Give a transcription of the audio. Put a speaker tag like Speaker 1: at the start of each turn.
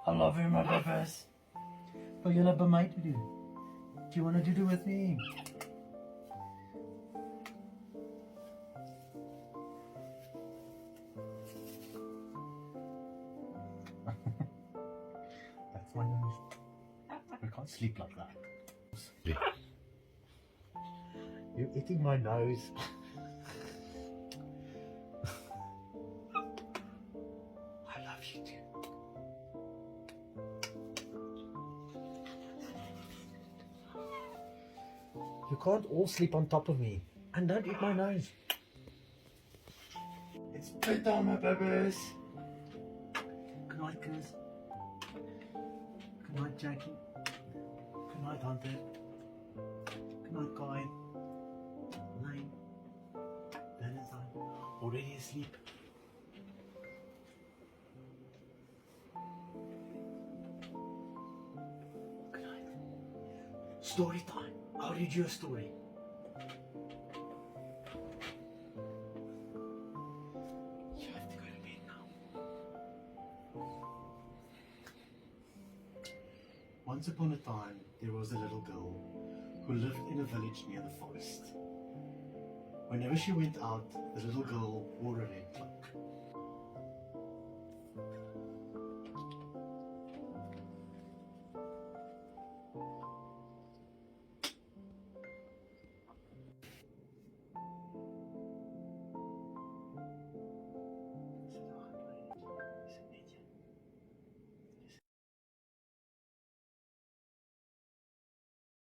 Speaker 1: I love you, my babies. Wil julle by my toe doen? Do you want to do it with me? That's my nose. I can't sleep like that. You're eating my nose. I love you too. You can't all sleep on top of me. And don't eat my nose. It's bedtime, my babies. Good night, Chris. Good night, Jackie. Good night, Hunter. Good night, Kai. Lane. Valentine. Already asleep. Good night. Story time. I'll read you a story. You have to go to bed now. Once upon a time, there was a little girl who lived in a village near the forest. Whenever she went out, the little girl wore a red cloak.